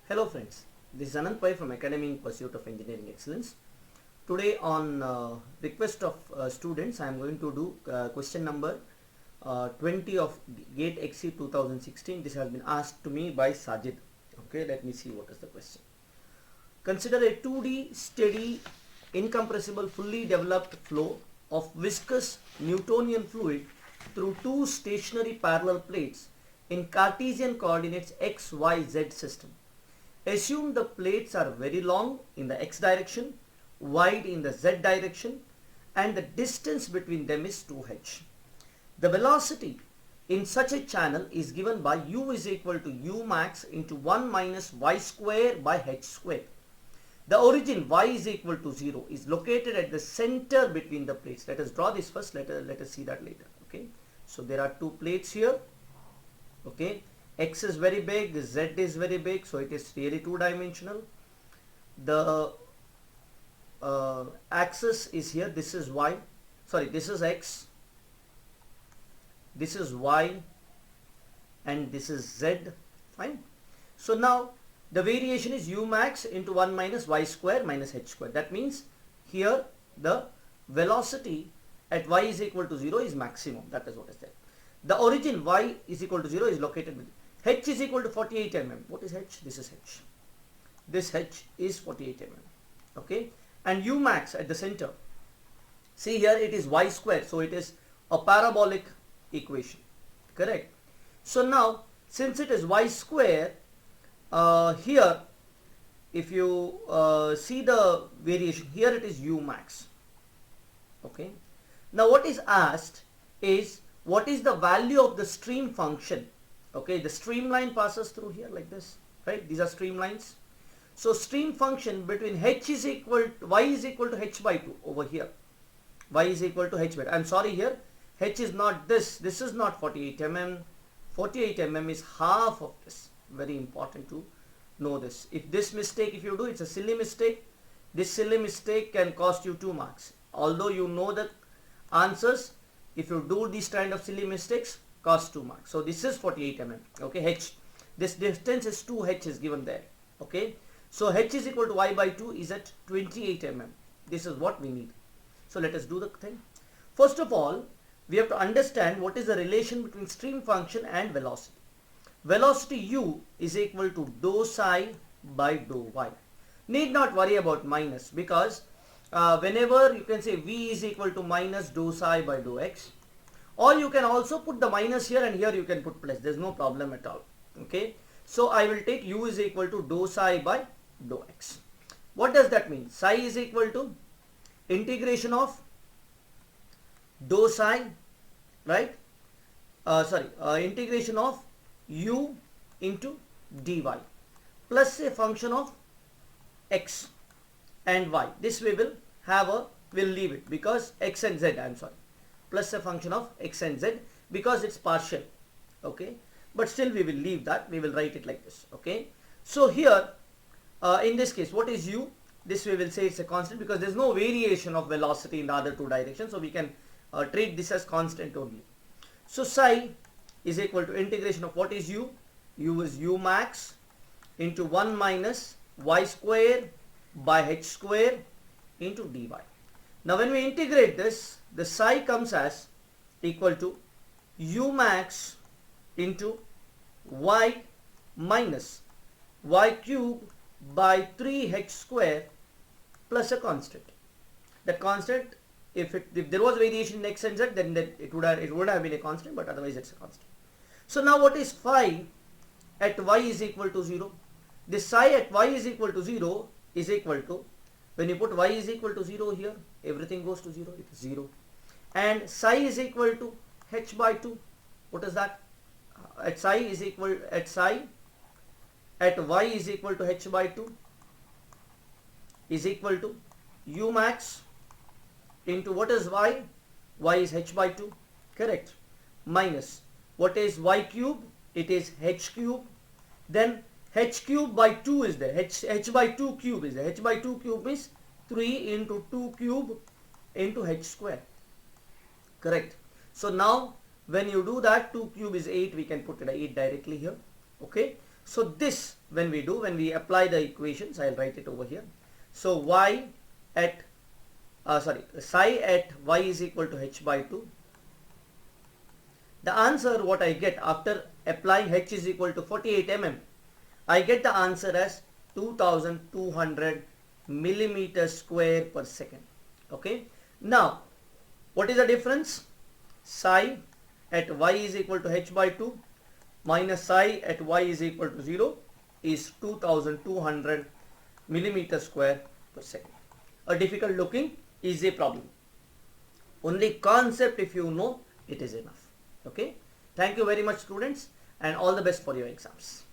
Hello friends, this is Anand Pai from Academy in Pursuit of Engineering Excellence. Today on request of students, I am going to do question number 20 of GATE XE 2016. This has been asked to me by Sajid. Okay, let me see what is the question. Consider a 2D steady incompressible fully developed flow of viscous Newtonian fluid through two stationary parallel plates in Cartesian coordinates x, y, z system. Assume the plates are very long in the x direction, wide in the z direction, and the distance between them is 2h. The velocity in such a channel is given by u is equal to u max into 1 minus y square by h square. The origin y is equal to 0 is located at the center between the plates. Let us draw this first, let us see that later. Okay, so there are two plates here. Okay, x is very big, z is very big, so it is really two-dimensional. The axis is here, this is y, sorry, this is x, this is y, and this is z, fine. So now the variation is u max into 1 minus y square minus h square. That means here the velocity at y is equal to 0 is maximum. That is what is there. The origin y is equal to 0 is located with h is equal to 48 mm. What is h? This is h. This h is 48 mm. Okay. And u max at the center. See here it is y square. So it is a parabolic equation. Correct. So now since it is y square, here if you see the variation, here it is u max. Okay. Now what is asked is what is the value of the stream function. Okay, the streamline passes through here like this, right? These are streamlines. So stream function between h is equal to y is equal to h by 2 over here. Y is equal to h by 2. I'm sorry here, h is not this. This is not 48 mm. 48 mm is half of this. Very important to know this. If this mistake, if you do, it's a silly mistake. This silly mistake can cost you 2 marks. Although you know the answers, if you do these kind of silly mistakes, cost 2 marks. So this is 48 mm. Okay, h. This distance is 2h is given there. Okay. So h is equal to y by 2 is at 28 mm. This is what we need. So let us do the thing. First of all, we have to understand what is the relation between stream function and velocity. Velocity u is equal to dou psi by dou y. Need not worry about minus because whenever you can say v is equal to minus dou psi by dou x, or you can also put the minus here and here you can put plus. There is no problem at all. Okay. So I will take u is equal to dou psi by dou x. What does that mean? Psi is equal to integration of dou psi, right? Integration of u into dy plus a function of x and y. This we will have we'll leave it because x and z, I'm sorry, plus a function of x and z because it's partial. Okay, but still we will leave that. We will write it like this. Okay, so here in this case, what is u? This we will say it's a constant because there's no variation of velocity in the other two directions, so we can treat this as constant only. So psi is equal to integration of what is u? U is u max into 1 minus y square by h square into dy. Now when we integrate this, the psi comes as equal to u max into y minus y cube by 3h square plus a constant. The constant, if there was variation in x and z, then it would have been a constant, but otherwise it's a constant. So now what is phi at y is equal to 0? This psi at y is equal to 0 is equal to, when you put y is equal to 0 here, everything goes to 0, it is 0. And psi is equal to h by 2. What is that? At y is equal to h by 2 is equal to u max into what is y? Y is h by 2, correct? Minus what is y cube? It is h cube. Then h cube by 2 is there. H by 2 cube is there. H by 2 cube is 3 into 2 cube into h square. Correct. So now when you do that, 2 cube is 8. We can put it 8 directly here. Okay. So this, when we apply the equations, I'll write it over here. So y at psi at y is equal to h by 2. The answer what I get after applying h is equal to 48 mm, I get the answer as 2200 millimeters square per second. Okay. Now, what is the difference? Psi at y is equal to h by 2 minus psi at y is equal to 0 is 2200 millimeters square per second. A difficult looking easy problem. Only concept, if you know, it is enough. Okay. Thank you very much, students, and all the best for your exams.